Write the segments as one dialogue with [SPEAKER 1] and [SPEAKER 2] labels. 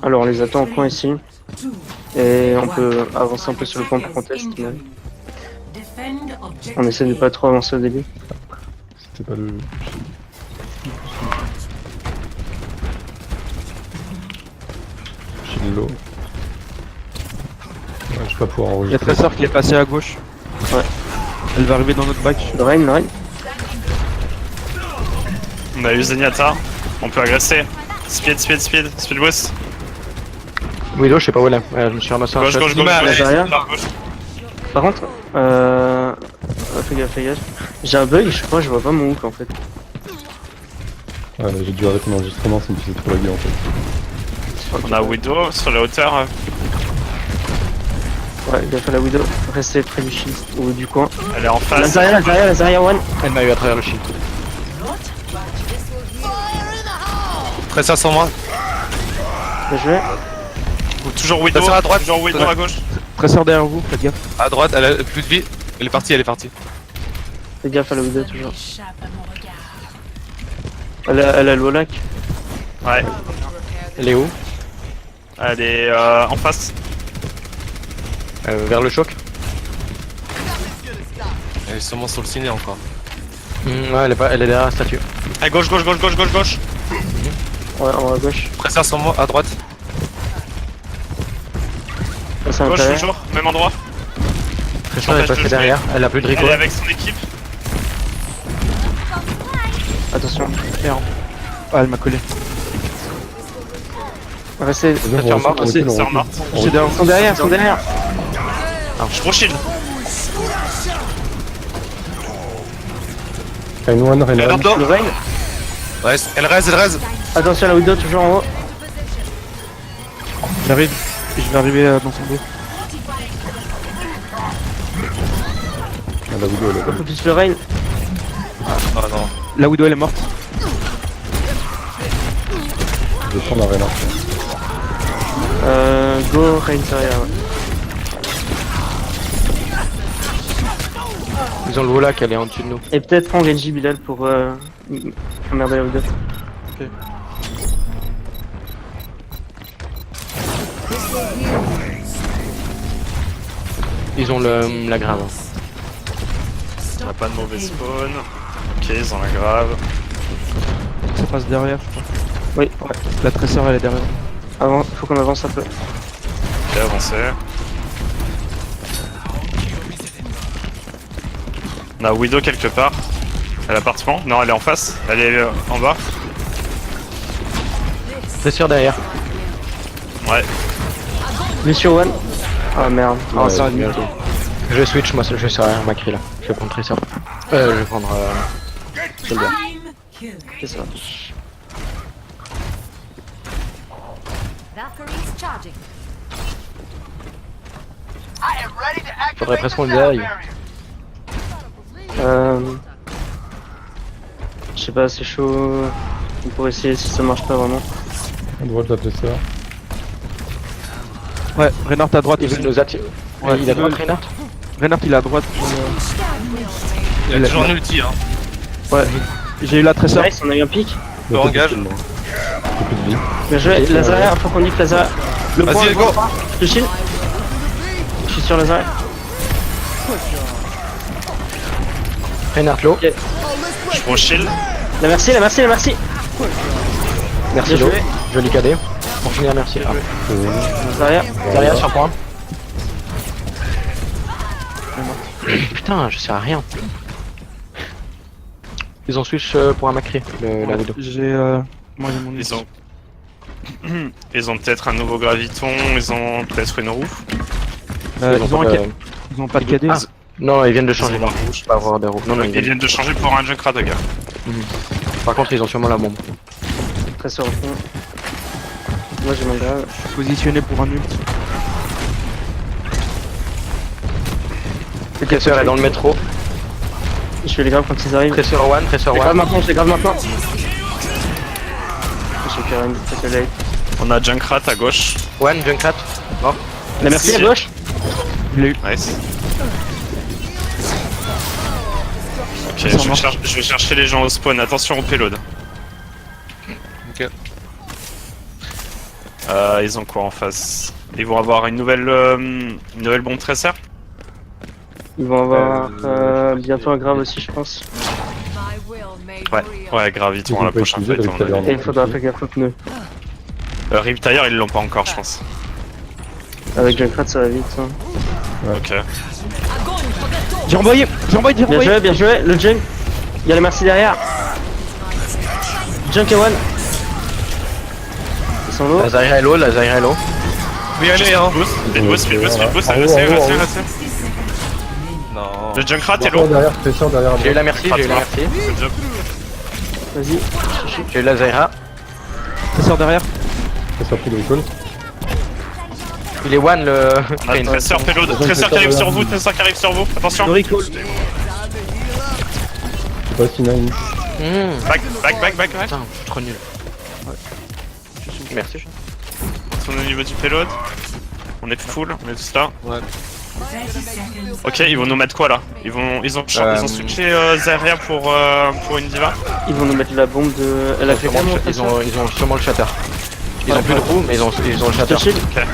[SPEAKER 1] Alors on les attend au point ici. Et on peut avancer un peu sur le point pour contest. Mais on essaie de pas trop avancer au début.
[SPEAKER 2] C'était pas le... J'ai de l'eau. Ouais, je vais pas pouvoir
[SPEAKER 3] Il y a
[SPEAKER 2] enregistrer.
[SPEAKER 3] Tracer qui est passé à gauche.
[SPEAKER 1] Ouais.
[SPEAKER 3] Elle va arriver dans notre bac.
[SPEAKER 1] Lorraine.
[SPEAKER 4] On a eu Zenyatta, on peut agresser. Speed boost.
[SPEAKER 5] Widow, je sais pas où elle est. Je me suis ramassé un
[SPEAKER 4] Gauche,
[SPEAKER 5] shot.
[SPEAKER 4] gauche,
[SPEAKER 1] derrière.
[SPEAKER 4] gauche.
[SPEAKER 1] Par contre, fais gaffe. J'ai un bug, je crois, je vois pas mon hook en fait.
[SPEAKER 2] Ouais, j'ai dû arrêter mon enregistrement, ça me faisait trop laguer en fait.
[SPEAKER 4] On a Widow sur la hauteur.
[SPEAKER 1] Ouais, gaffe à la Widow. Restez près du shield ou du coin.
[SPEAKER 4] Elle est en face.
[SPEAKER 1] Lazaria one.
[SPEAKER 5] Elle m'a eu à travers le shield.
[SPEAKER 6] Tracer sur moi.
[SPEAKER 1] Bien joué.
[SPEAKER 4] Toujours Widow.
[SPEAKER 6] Tracer à droite.
[SPEAKER 4] Toujours Widow à gauche.
[SPEAKER 3] Tracer derrière vous, faites gaffe.
[SPEAKER 6] À droite, elle a plus de vie. Elle est partie.
[SPEAKER 1] Fais gaffe à la Widow toujours. Elle a le wallach.
[SPEAKER 4] Ouais.
[SPEAKER 5] Elle est où?
[SPEAKER 4] Elle est en face.
[SPEAKER 5] Vers le choc.
[SPEAKER 6] Elle est sûrement sur le ciné encore.
[SPEAKER 5] Ouais, elle est derrière la statue.
[SPEAKER 4] À gauche.
[SPEAKER 1] Ouais, en haut à gauche.
[SPEAKER 6] Tracer sur moi, à droite.
[SPEAKER 1] Ça c'est un
[SPEAKER 4] Gauche
[SPEAKER 1] intérêt.
[SPEAKER 4] toujours, même endroit.
[SPEAKER 5] Tracer elle est passée derrière. Elle a plus de
[SPEAKER 4] Elle
[SPEAKER 5] recall.
[SPEAKER 4] est avec son équipe.
[SPEAKER 1] Attention.
[SPEAKER 3] Ah, elle m'a collé.
[SPEAKER 1] Restez.
[SPEAKER 2] C'est
[SPEAKER 5] mort,
[SPEAKER 4] C'est morte.
[SPEAKER 3] C'est derrière.
[SPEAKER 1] Ils sont derrière.
[SPEAKER 4] Je pro shield.
[SPEAKER 2] Rain one, Rain
[SPEAKER 6] Elle
[SPEAKER 2] one.
[SPEAKER 6] est
[SPEAKER 1] Lorraine.
[SPEAKER 6] Ouais, elle reste.
[SPEAKER 1] Attention à la Widow toujours en haut.
[SPEAKER 3] J'arrive. Je vais arriver dans son dos.
[SPEAKER 2] Ah, la vidéo, elle est belle.
[SPEAKER 1] Focus Lorraine.
[SPEAKER 6] Ah non.
[SPEAKER 3] La Widow elle est morte.
[SPEAKER 2] Je vais prendre la Reinhardt.
[SPEAKER 1] Go Rain Zarya. Ouais.
[SPEAKER 5] Ils ont le wallach, elle est en dessus de nous.
[SPEAKER 1] Et peut-être prends Genji Bilal pour emmerder la Widow.
[SPEAKER 5] Ils ont la grave.
[SPEAKER 4] On a pas de mauvais spawn. Ok, ils ont la grave.
[SPEAKER 3] Ça passe derrière, je crois.
[SPEAKER 1] Oui,
[SPEAKER 3] La Tracer elle est derrière.
[SPEAKER 1] avant, faut qu'on avance un peu.
[SPEAKER 4] Ok, avancez. On a Widow quelque part. À l'appartement. Non, elle est en face. Elle est en bas.
[SPEAKER 5] Tracer derrière.
[SPEAKER 4] Ouais.
[SPEAKER 1] Blessure one. Ah merde.
[SPEAKER 2] Ouais,
[SPEAKER 1] ça
[SPEAKER 5] bien joué. Je switch, moi je sais rien, Macri là. Je vais prendre Tracer. Je vais prendre Soldier.
[SPEAKER 1] C'est ça.
[SPEAKER 7] Valkyrie's charging.
[SPEAKER 5] Faudrait presque qu'on le aille.
[SPEAKER 1] Je sais pas, c'est chaud. On pourrait essayer si ça marche pas vraiment.
[SPEAKER 2] À droite, la Tracer.
[SPEAKER 3] Ouais, Reinhardt à droite
[SPEAKER 5] Il
[SPEAKER 3] aussi.
[SPEAKER 5] veut nous attirer.
[SPEAKER 3] Ouais,
[SPEAKER 5] Il a droite Reinhardt.
[SPEAKER 3] Reinhardt il est à droite.
[SPEAKER 6] Il a toujours un ulti, hein.
[SPEAKER 3] Ouais. J'ai eu la Tracer.
[SPEAKER 1] Nice, on a eu un pic.
[SPEAKER 6] Je engage.
[SPEAKER 2] J'ai plus de vie.
[SPEAKER 1] Bien joué. Lazaria, faut qu'on nique Lazaria. Le point,
[SPEAKER 6] Vas-y, go.
[SPEAKER 1] je shield. Je suis sur Lazaria.
[SPEAKER 5] Reinhardt low.
[SPEAKER 4] Je pro shield.
[SPEAKER 1] La merci.
[SPEAKER 5] Merci
[SPEAKER 1] Bien
[SPEAKER 5] low.
[SPEAKER 1] joué.
[SPEAKER 5] Joli cadet. Pour finir, merci. Ah.
[SPEAKER 1] Lazaria.
[SPEAKER 5] Derrière sur point. Putain, je sers à rien. Ils ont switch pour un Macri, la Widow.
[SPEAKER 3] J'ai moi j'ai mon
[SPEAKER 4] Ils ont. Ils ont peut-être un nouveau graviton. Ils ont peut-être une roue.
[SPEAKER 3] Ils ont pas de cadet.
[SPEAKER 5] Ah. Non, ils viennent de
[SPEAKER 4] Ils
[SPEAKER 5] changer.
[SPEAKER 4] ont la roue.
[SPEAKER 5] Pas avoir des roues. Non,
[SPEAKER 4] Ils viennent de changer pour un Junkrat, gars.
[SPEAKER 5] Par contre, ils ont sûrement la bombe.
[SPEAKER 1] Très sur le fond. Moi j'ai mon grave.
[SPEAKER 3] Je suis positionné pour un ult.
[SPEAKER 5] Le Tracer est dans le métro.
[SPEAKER 1] Je fais les graves quand ils arrivent.
[SPEAKER 5] Tracer one, Tracer
[SPEAKER 1] Je les grave
[SPEAKER 5] one.
[SPEAKER 1] maintenant, je les grave maintenant. Je suis Karen, très late.
[SPEAKER 4] On a Junkrat à gauche.
[SPEAKER 5] One, Junkrat. Mort.
[SPEAKER 1] La merci à gauche.
[SPEAKER 3] Je l'ai eu.
[SPEAKER 4] Nice. Ok, je vais chercher les gens au spawn. Attention au payload.
[SPEAKER 6] Ok.
[SPEAKER 4] Ils ont quoi en face? Ils vont avoir une nouvelle bombe tracer?
[SPEAKER 1] Ils vont avoir bientôt un grave aussi, je pense.
[SPEAKER 4] Ouais, grave, ils
[SPEAKER 2] Ils
[SPEAKER 4] vont
[SPEAKER 2] ont
[SPEAKER 4] à la
[SPEAKER 2] pas
[SPEAKER 4] prochaine
[SPEAKER 2] utilisé
[SPEAKER 4] fight.
[SPEAKER 2] le Riptire.
[SPEAKER 1] Et il faudra faire gaffe aux pneus.
[SPEAKER 4] Riptire, ils l'ont pas encore, je pense.
[SPEAKER 1] Avec Junkrat, ça va vite. Hein.
[SPEAKER 4] Ok.
[SPEAKER 3] J'ai renvoyé.
[SPEAKER 1] Bien joué, le Junk. Il y a le Merci derrière. Junk et One. Ils sont low.
[SPEAKER 5] La Zyra est low, la Zyra est low.
[SPEAKER 6] Oui, allez, hein.
[SPEAKER 4] Speed boost,
[SPEAKER 2] En
[SPEAKER 4] restez.
[SPEAKER 2] haut.
[SPEAKER 6] Non.
[SPEAKER 4] Le Junkrat est
[SPEAKER 2] Presseur
[SPEAKER 4] low.
[SPEAKER 2] derrière, presseur derrière.
[SPEAKER 5] J'ai eu la merci, j'ai eu la merci.
[SPEAKER 1] Vas-y.
[SPEAKER 5] J'ai eu la Zyra.
[SPEAKER 3] Ça sort derrière.
[SPEAKER 2] Presseur pris de recall.
[SPEAKER 5] Il est one le.
[SPEAKER 4] On a Tracer, payload. Tracer qui arrive sur vous, Tracer qui arrive sur vous. Attention.
[SPEAKER 3] Le recall.
[SPEAKER 2] Je sais pas si Nine.
[SPEAKER 4] Back.
[SPEAKER 5] Putain, je suis trop nul. Merci.
[SPEAKER 4] On est au niveau du payload. On est full, on est tous là.
[SPEAKER 6] Ouais.
[SPEAKER 4] Ok, ils vont nous mettre quoi là? Ils ont switché Zarya pour une diva.
[SPEAKER 1] Ils vont nous mettre la bombe de. Elle a fait comment
[SPEAKER 5] Ils ont sûrement le shatter. Ils ont plus de roue, mais ils ont le shatter.
[SPEAKER 1] Shield.
[SPEAKER 4] Ok.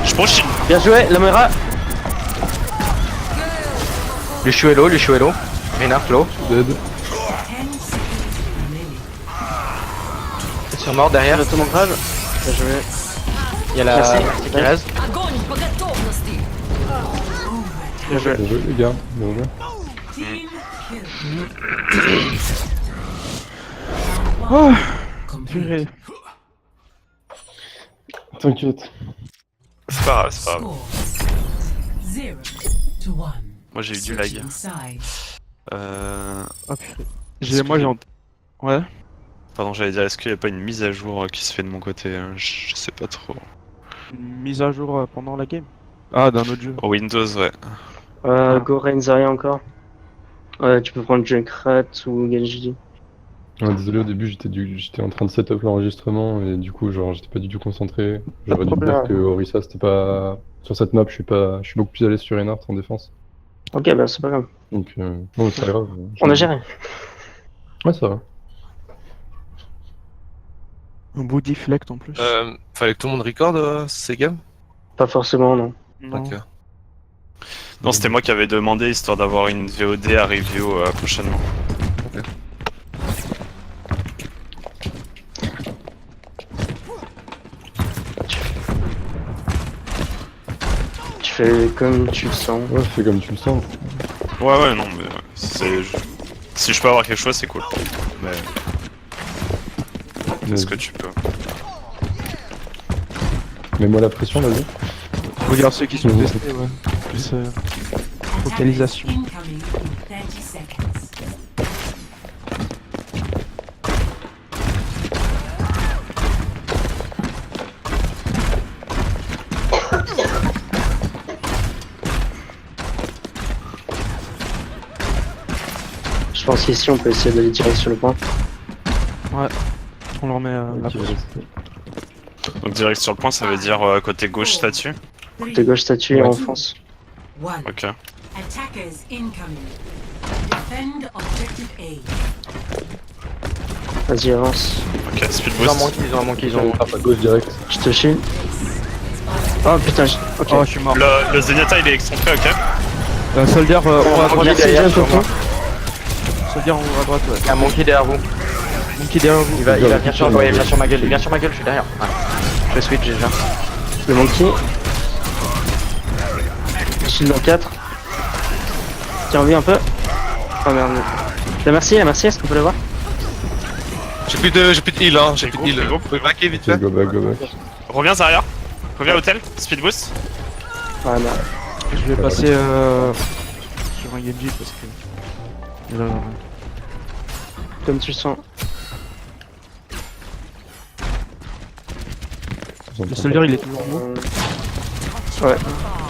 [SPEAKER 4] Je push shield.
[SPEAKER 1] Bien joué, la Moira.
[SPEAKER 5] Lucio est low, Reinhardt low.
[SPEAKER 2] Dead.
[SPEAKER 5] Ils sont morts derrière.
[SPEAKER 1] J'ai mon grave. Bien joué.
[SPEAKER 5] Il y a la
[SPEAKER 1] Merci.
[SPEAKER 5] qui reste.
[SPEAKER 1] Bien joué.
[SPEAKER 2] Bien joué les gars. Bien joué.
[SPEAKER 3] Purée.
[SPEAKER 2] T'inquiète.
[SPEAKER 4] C'est pas grave.
[SPEAKER 7] 0 to 1.
[SPEAKER 4] Moi j'ai eu du lag.
[SPEAKER 3] Ah purée. Moi j'ai. Ouais.
[SPEAKER 4] Pardon, j'allais dire, est-ce qu'il n'y a pas une mise à jour qui se fait de mon côté? Je sais pas trop.
[SPEAKER 3] Une mise à jour pendant la game. Ah, d'un autre jeu.
[SPEAKER 4] Pour Windows, ouais.
[SPEAKER 1] Go Rain Zarya encore. Ouais, tu peux prendre Junkrat ou Genji.
[SPEAKER 2] Ouais, désolé, au début j'étais en train de setup l'enregistrement et du coup genre j'étais pas du tout concentré. J'aurais dû dire que Orisa c'était pas... Sur cette map je suis beaucoup plus à l'aise sur Reinhardt en défense.
[SPEAKER 1] Ok, bah c'est pas grave.
[SPEAKER 2] Donc non c'est pas grave.
[SPEAKER 1] On a géré.
[SPEAKER 2] Ouais ça va.
[SPEAKER 3] Un beau deflect en plus.
[SPEAKER 6] Fallait que tout le monde record ces games.
[SPEAKER 1] Pas forcément, non.
[SPEAKER 3] Non.
[SPEAKER 6] Ok.
[SPEAKER 4] Non, c'était moi qui avais demandé histoire d'avoir une VOD à review prochainement.
[SPEAKER 1] Tu fais comme tu le sens.
[SPEAKER 2] Ouais fais comme tu le sens.
[SPEAKER 4] Ouais, non, mais si je peux avoir quelque chose, c'est cool. Mais est-ce que tu peux?
[SPEAKER 2] Mets-moi la pression vas-y.
[SPEAKER 3] Regarde ceux qui sont testés, ouais. Plus focalisation.
[SPEAKER 7] Incoming in 30 seconds.
[SPEAKER 1] Je pense qu'ici on peut essayer d'aller direct sur le point.
[SPEAKER 3] On leur met
[SPEAKER 2] Ok, reste.
[SPEAKER 4] Donc direct sur le point, ça veut dire côté gauche statue.
[SPEAKER 1] Côté gauche statue et en France.
[SPEAKER 7] 1.
[SPEAKER 4] Ok.
[SPEAKER 7] Attackers incoming. Defend objective A.
[SPEAKER 1] Vas-y, avance.
[SPEAKER 4] Ok, speed
[SPEAKER 5] Ils ont
[SPEAKER 4] boost.
[SPEAKER 5] manqué, ils ont.
[SPEAKER 2] Frappe à gauche direct.
[SPEAKER 1] Je te shield. Oh putain, ok.
[SPEAKER 3] Oh, je suis mort.
[SPEAKER 4] Le Zenyatta il est excentré, ok.
[SPEAKER 3] Soldier, on va à droite.
[SPEAKER 1] Merci,
[SPEAKER 5] derrière,
[SPEAKER 1] Junk,
[SPEAKER 5] sur
[SPEAKER 1] Coco.
[SPEAKER 5] moi.
[SPEAKER 3] Soldier, on va à droite, ouais.
[SPEAKER 5] Il y a un monkey derrière vous.
[SPEAKER 3] Monkey derrière vous.
[SPEAKER 5] Il va venir sur, ouais, il vient sur ma gueule, je suis derrière. Ouais. Je switch déjà.
[SPEAKER 1] Le monkey. Shield en 4. Tiens, envie un peu. Oh merde. La merci, est-ce qu'on peut la voir?
[SPEAKER 6] J'ai plus de heal, hein. J'ai plus de
[SPEAKER 4] go,
[SPEAKER 6] heal.
[SPEAKER 4] c'est go.
[SPEAKER 6] Vous pouvez backer vite
[SPEAKER 2] Ok
[SPEAKER 6] fait.
[SPEAKER 2] go back.
[SPEAKER 4] Reviens Zarya. Reviens hôtel, speed boost.
[SPEAKER 1] Ah merde.
[SPEAKER 3] Je vais passer sur un Genji parce que. Là,
[SPEAKER 1] Comme tu le sens.
[SPEAKER 3] le soldier il est toujours mou.
[SPEAKER 1] Ouais.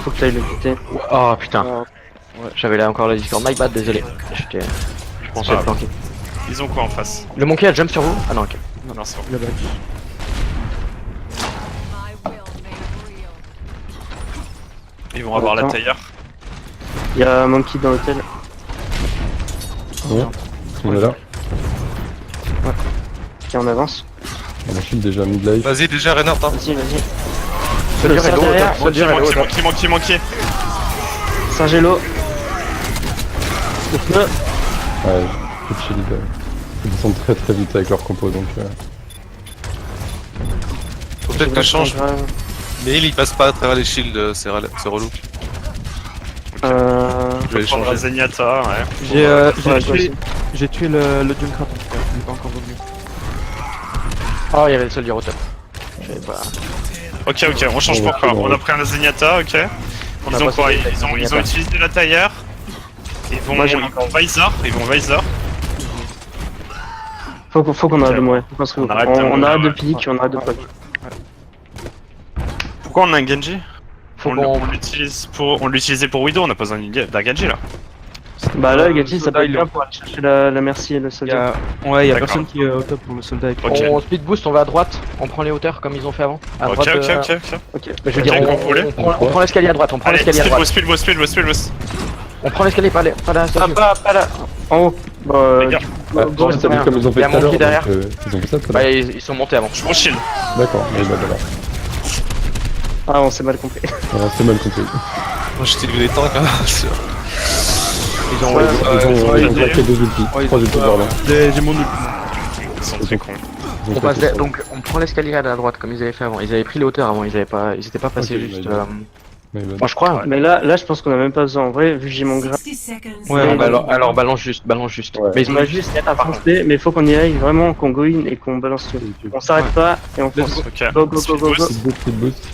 [SPEAKER 1] Faut que t'ailles le quitter.
[SPEAKER 5] Oh putain,
[SPEAKER 1] Ah,
[SPEAKER 5] j'avais là encore la Discord. My bad, désolé. Je pensais être planqué.
[SPEAKER 4] Ils ont quoi en face?
[SPEAKER 5] Le monkey a jump sur vous? Ah non, ok.
[SPEAKER 4] Non, c'est bon.
[SPEAKER 3] Il a back.
[SPEAKER 4] Ils vont avoir la
[SPEAKER 1] Attends.
[SPEAKER 4] tailleur.
[SPEAKER 1] il y a un monkey dans l'hôtel.
[SPEAKER 2] Ouais. On est là.
[SPEAKER 1] Tiens, on avance.
[SPEAKER 2] Mon shield déjà mid-life.
[SPEAKER 6] Vas-y, déjà, Reinhardt, hein.
[SPEAKER 1] Vas-y, vas-y.
[SPEAKER 5] Soldier est low,
[SPEAKER 1] derrière.
[SPEAKER 5] Soldier est low.
[SPEAKER 4] Manqué.
[SPEAKER 1] Saint-Gélo. Le feu.
[SPEAKER 2] Ouais, coup de shield. Ils descendent très très vite avec leur compo donc.
[SPEAKER 6] Faut peut-être que je change. Mais il passe pas à travers les shields, c'est relou. Je vais les
[SPEAKER 4] Prendre la
[SPEAKER 6] changer.
[SPEAKER 4] Zenyatta, ouais.
[SPEAKER 3] J'ai tué le Junkrat, en tout cas, il est pas encore revenu.
[SPEAKER 5] Oh, il y avait le Soldier au top. Je savais pas.
[SPEAKER 4] Ok, on change
[SPEAKER 2] On va
[SPEAKER 4] pourquoi?
[SPEAKER 2] faire,
[SPEAKER 4] On a pris un Zenyatta, ok.
[SPEAKER 5] On a
[SPEAKER 4] Ils ont
[SPEAKER 5] pas
[SPEAKER 4] quoi?
[SPEAKER 5] sauté
[SPEAKER 4] Ils ont
[SPEAKER 5] Zenyatta.
[SPEAKER 4] utilisé la taillère. Ils vont Visor.
[SPEAKER 1] Faut qu'on arrête de mourir. Faut qu'on se
[SPEAKER 4] On arrête de
[SPEAKER 1] on
[SPEAKER 4] mourir,
[SPEAKER 1] arrête de
[SPEAKER 4] ouais.
[SPEAKER 1] pique, on arrête de poke.
[SPEAKER 4] Pourquoi on a un Genji?
[SPEAKER 5] Faut
[SPEAKER 4] On
[SPEAKER 5] qu'on...
[SPEAKER 4] l'utilisait pour Widow, on a pas besoin d'un Genji là.
[SPEAKER 1] Bah là, Genji, ça peut
[SPEAKER 3] soldat,
[SPEAKER 1] être
[SPEAKER 3] il
[SPEAKER 1] bien
[SPEAKER 3] est-
[SPEAKER 1] pour aller chercher la Merci et le
[SPEAKER 3] Il y
[SPEAKER 1] soldat.
[SPEAKER 3] a
[SPEAKER 4] D'accord.
[SPEAKER 3] personne qui est au top pour le soldat avec
[SPEAKER 4] Ok.
[SPEAKER 5] On speed boost, on va à droite, on prend les hauteurs comme ils ont fait avant. À
[SPEAKER 4] Ok,
[SPEAKER 5] droite,
[SPEAKER 4] ok.
[SPEAKER 1] Ok.
[SPEAKER 5] Mais je veux dire,
[SPEAKER 4] Ok, quand vous voulez.
[SPEAKER 5] on prend l'escalier à droite, on prend
[SPEAKER 4] Allez,
[SPEAKER 5] l'escalier à droite.
[SPEAKER 4] speed boost.
[SPEAKER 5] On prend l'escalier, pas la
[SPEAKER 1] Ah,
[SPEAKER 5] statue.
[SPEAKER 1] pas là. En haut. Bah,
[SPEAKER 4] Les gars.
[SPEAKER 2] Ah,
[SPEAKER 1] go,
[SPEAKER 2] t'as vu
[SPEAKER 1] rien.
[SPEAKER 2] comme ils ont fait
[SPEAKER 5] Il y a
[SPEAKER 2] tout à
[SPEAKER 5] mon
[SPEAKER 2] l'heure
[SPEAKER 5] pied
[SPEAKER 2] donc,
[SPEAKER 5] derrière.
[SPEAKER 2] ils ont fait ça tout à
[SPEAKER 5] Bah,
[SPEAKER 2] l'heure.
[SPEAKER 5] ils sont montés avant.
[SPEAKER 4] Je m'en shield.
[SPEAKER 2] D'accord, mais bah voilà.
[SPEAKER 1] Ah, on s'est mal compris.
[SPEAKER 2] Alors, c'est mal compris.
[SPEAKER 6] Moi, j'étais vu les tanks, hein.
[SPEAKER 5] Ils ont...
[SPEAKER 1] Ouais,
[SPEAKER 2] Ils ont claqué 2 ultis, 3 ultis pardon.
[SPEAKER 3] J'ai mon ult.
[SPEAKER 4] Ils sont très cons.
[SPEAKER 2] Ils ont
[SPEAKER 5] On passe
[SPEAKER 2] claqué ça.
[SPEAKER 5] donc on prend l'escalier à la droite comme ils avaient fait avant. Ils avaient pris les hauteurs avant, ils étaient pas passés
[SPEAKER 2] Ok,
[SPEAKER 5] juste.
[SPEAKER 2] bah, Mais bah,
[SPEAKER 5] Moi je crois.
[SPEAKER 1] Mais là, je pense qu'on a même pas besoin. En vrai, vu que j'ai mon gras.
[SPEAKER 7] 60 seconds.
[SPEAKER 3] Ouais,
[SPEAKER 5] Non,
[SPEAKER 3] bah,
[SPEAKER 5] alors balance juste.
[SPEAKER 2] Ouais.
[SPEAKER 5] Mais ils
[SPEAKER 1] On
[SPEAKER 5] ont
[SPEAKER 1] va juste foncer, mais il faut qu'on y aille vraiment, qu'on go in et qu'on balance tout. On s'arrête pas et on fonce.
[SPEAKER 4] Ok.
[SPEAKER 1] Go, go, go,
[SPEAKER 4] Speed
[SPEAKER 1] go, go.
[SPEAKER 4] boost.
[SPEAKER 2] speed boost.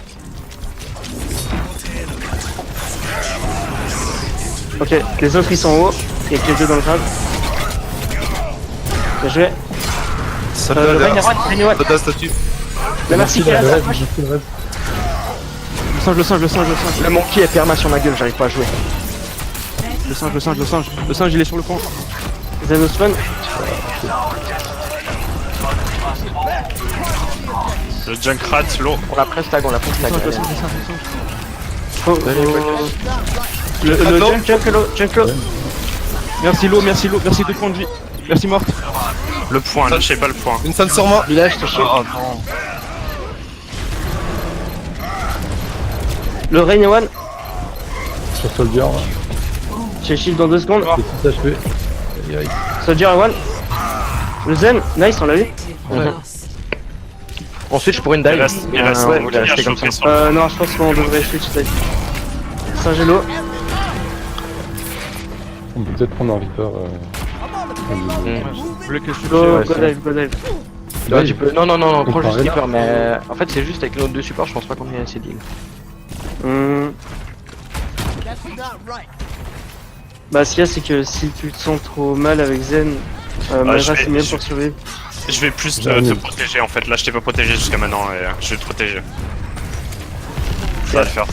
[SPEAKER 1] Ok, les autres ils sont en haut. Il y a que les deux dans le grave. Bien joué.
[SPEAKER 6] Soldat
[SPEAKER 1] Le
[SPEAKER 6] derrière.
[SPEAKER 1] Ragnarock.
[SPEAKER 6] Soldat statue.
[SPEAKER 1] La merci qui est là, ça approche.
[SPEAKER 3] Le singe.
[SPEAKER 5] Le monkey est perma sur ma gueule, j'arrive pas à jouer.
[SPEAKER 3] Le singe. Le singe, il est sur le pont.
[SPEAKER 1] Zenospawn.
[SPEAKER 4] Le Junkrat, low.
[SPEAKER 5] On a presque tag,
[SPEAKER 3] Le singe.
[SPEAKER 1] Le junk low.
[SPEAKER 3] Merci l'eau, merci 2 points de vie. Merci morte.
[SPEAKER 4] Le point, lâchez pas le point.
[SPEAKER 6] Une fan sur moi.
[SPEAKER 5] Village, je te chie.
[SPEAKER 6] Oh non.
[SPEAKER 1] Le Rain One.
[SPEAKER 2] Sur Soldier,
[SPEAKER 1] J'ai shield dans 2 secondes.
[SPEAKER 2] c'est 6 HP. Aïe aïe.
[SPEAKER 1] Soldier One. Le Zen. Nice, on l'a eu.
[SPEAKER 7] Loss.
[SPEAKER 5] On switch pour une dive.
[SPEAKER 4] Il reste
[SPEAKER 5] Ouais,
[SPEAKER 4] ouais,
[SPEAKER 5] on va rester comme ça.
[SPEAKER 4] choper sur
[SPEAKER 1] Non, je pense qu'on devrait switch ça. Saint-Gélo.
[SPEAKER 2] On peut peut-être prendre un Reaper.
[SPEAKER 3] Vous voulez que je
[SPEAKER 1] Go,
[SPEAKER 5] Ouais,
[SPEAKER 1] go
[SPEAKER 5] c'est-
[SPEAKER 1] dive, go dive.
[SPEAKER 5] Ouais, tu peux... Non, prends
[SPEAKER 2] prend
[SPEAKER 5] juste
[SPEAKER 2] rien.
[SPEAKER 5] Reaper, mais en fait c'est juste avec nos deux supports, je pense pas qu'on ait assez d'heal.
[SPEAKER 1] Bah, ce qu'il y a, c'est que si tu te sens trop mal avec Zen, Mayra,
[SPEAKER 4] je vais-
[SPEAKER 1] c'est mieux
[SPEAKER 4] je-
[SPEAKER 1] pour survivre.
[SPEAKER 4] Je vais plus te
[SPEAKER 2] J'arrive.
[SPEAKER 4] protéger en fait. Là, je t'ai pas protégé jusqu'à maintenant et je vais te protéger. Ça va le faire.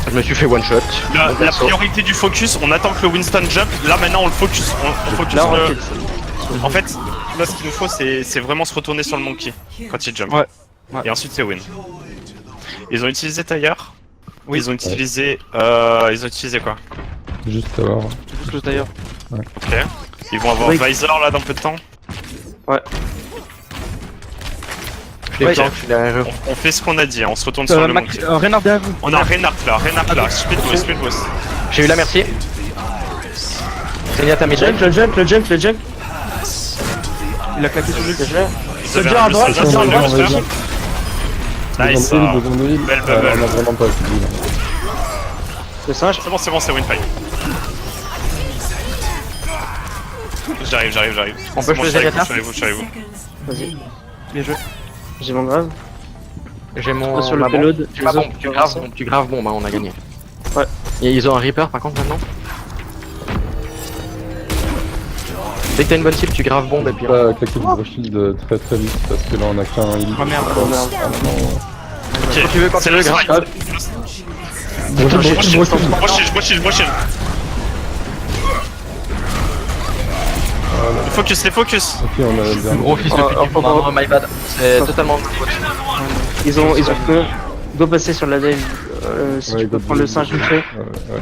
[SPEAKER 5] Je me suis fait one shot.
[SPEAKER 4] La priorité du focus, on attend que le Winston jump. Là, maintenant, on le focus. On focus
[SPEAKER 1] Là, on
[SPEAKER 4] le-
[SPEAKER 1] kill.
[SPEAKER 4] En fait, là, ce qu'il nous faut, c'est vraiment se retourner sur le monkey quand il jump.
[SPEAKER 3] Ouais. Ouais.
[SPEAKER 4] Et ensuite, c'est win. Ils ont utilisé tailleur.
[SPEAKER 3] Oui.
[SPEAKER 4] Ils ont utilisé quoi?
[SPEAKER 2] Juste savoir.
[SPEAKER 3] Juste le tailleur.
[SPEAKER 4] Ok. Ils vont avoir
[SPEAKER 1] Oui.
[SPEAKER 4] Visor là dans peu de temps.
[SPEAKER 5] Je l'ai
[SPEAKER 1] Ouais.
[SPEAKER 5] flank, je suis derrière eux.
[SPEAKER 4] On fait ce qu'on a dit, hein, on se retourne sur le monkey.
[SPEAKER 3] Reinhardt derrière vous.
[SPEAKER 4] On a Reinhardt là. Speed boost.
[SPEAKER 5] J'ai eu la merci. Zenyatta mid
[SPEAKER 1] Le jump.
[SPEAKER 3] Il a claqué sur lui.
[SPEAKER 1] Bien joué.
[SPEAKER 4] Ils avaient
[SPEAKER 1] Soldier à
[SPEAKER 4] un
[SPEAKER 1] droite,
[SPEAKER 4] Soldier,
[SPEAKER 1] Soldier à
[SPEAKER 4] c'est
[SPEAKER 1] droite,
[SPEAKER 4] bien,
[SPEAKER 1] Soldier.
[SPEAKER 4] Nice.
[SPEAKER 2] Besoin de heal.
[SPEAKER 4] Belle
[SPEAKER 2] On a
[SPEAKER 4] bubble.
[SPEAKER 2] vraiment pas assez de heal.
[SPEAKER 1] Le singe.
[SPEAKER 4] C'est bon, c'est win fight. J'arrive.
[SPEAKER 5] On
[SPEAKER 4] C'est
[SPEAKER 5] peut
[SPEAKER 4] bon,
[SPEAKER 5] choisir
[SPEAKER 4] je
[SPEAKER 5] Zenyatta
[SPEAKER 4] suis avec vous.
[SPEAKER 7] Seconds
[SPEAKER 1] Vas-y.
[SPEAKER 7] remaining.
[SPEAKER 3] Bien joué.
[SPEAKER 1] J'ai mon grave.
[SPEAKER 5] J'ai mon
[SPEAKER 1] Sur le
[SPEAKER 5] ma bombe.
[SPEAKER 1] payload.
[SPEAKER 5] J'ai ma
[SPEAKER 1] Les
[SPEAKER 5] bombe,
[SPEAKER 1] autres,
[SPEAKER 5] tu graves bombe, hein, on a gagné.
[SPEAKER 1] Ouais.
[SPEAKER 5] Et ils ont un Reaper par contre maintenant. Dès que t'as une bonne cible, tu graves bombe et puis...
[SPEAKER 2] Pas claquer le gros shield très très vite parce que là on a qu'un heal.
[SPEAKER 3] Oh merde.
[SPEAKER 1] Oh merde.
[SPEAKER 2] Ah, non.
[SPEAKER 4] Ok,
[SPEAKER 5] tu veux, quand
[SPEAKER 4] c'est
[SPEAKER 5] tu
[SPEAKER 4] le
[SPEAKER 5] veux,
[SPEAKER 4] fight.
[SPEAKER 5] grave.
[SPEAKER 4] Gros shield. Les focus.
[SPEAKER 2] Ok, on a bien.
[SPEAKER 5] Gros fils de pute, non, my bad. C'est totalement de ma faute.
[SPEAKER 1] Ils ont que. Go passer sur la dive. Si
[SPEAKER 2] Ouais,
[SPEAKER 1] tu peux
[SPEAKER 2] go,
[SPEAKER 1] prendre le
[SPEAKER 2] go,
[SPEAKER 1] singe
[SPEAKER 2] go.
[SPEAKER 1] vite fait.
[SPEAKER 2] Ouais.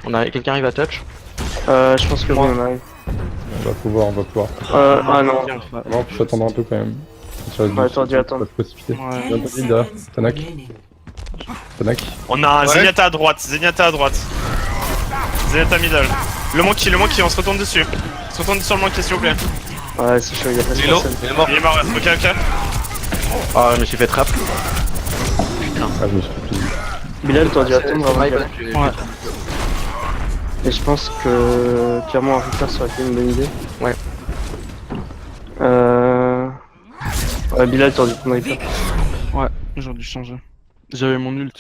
[SPEAKER 5] On a... Quelqu'un arrive à touch.
[SPEAKER 1] Je pense que oui, on arrive.
[SPEAKER 2] va pouvoir, on va pouvoir.
[SPEAKER 1] Ah non.
[SPEAKER 2] Non, faut attendre un peu quand même. Ça reste
[SPEAKER 1] Ouais,
[SPEAKER 2] du-
[SPEAKER 1] t'aurais dû attendre.
[SPEAKER 2] Pas se précipiter.
[SPEAKER 3] Ouais.
[SPEAKER 7] 10
[SPEAKER 2] Bientôt Linda,
[SPEAKER 7] seconds
[SPEAKER 2] Tanak.
[SPEAKER 7] remaining.
[SPEAKER 2] Tanak.
[SPEAKER 4] On a un
[SPEAKER 6] Ouais.
[SPEAKER 4] Zenyatta à droite, Zenyatta à droite. Zenyatta middle. Le monkey, on se retourne dessus. On se retourne sur le monkey s'il vous plaît.
[SPEAKER 1] Ouais, c'est chaud, il y a pas de
[SPEAKER 6] Il est low,
[SPEAKER 1] personne.
[SPEAKER 6] il est mort.
[SPEAKER 4] Il est mort, ok ok.
[SPEAKER 5] Ah, je me suis fait trap.
[SPEAKER 2] Ah, je me suis fait plaisir.
[SPEAKER 1] Bilal, t'aurais dû attendre avant
[SPEAKER 5] My
[SPEAKER 1] qu'elle-
[SPEAKER 5] bad, j'ai-
[SPEAKER 3] Ouais.
[SPEAKER 1] Et je pense que clairement un Rita ça aurait été une bonne idée.
[SPEAKER 5] Ouais.
[SPEAKER 1] Ouais, Bilal, t'aurais dû prendre Rita.
[SPEAKER 3] Ouais, j'aurais dû changer. J'avais mon ult.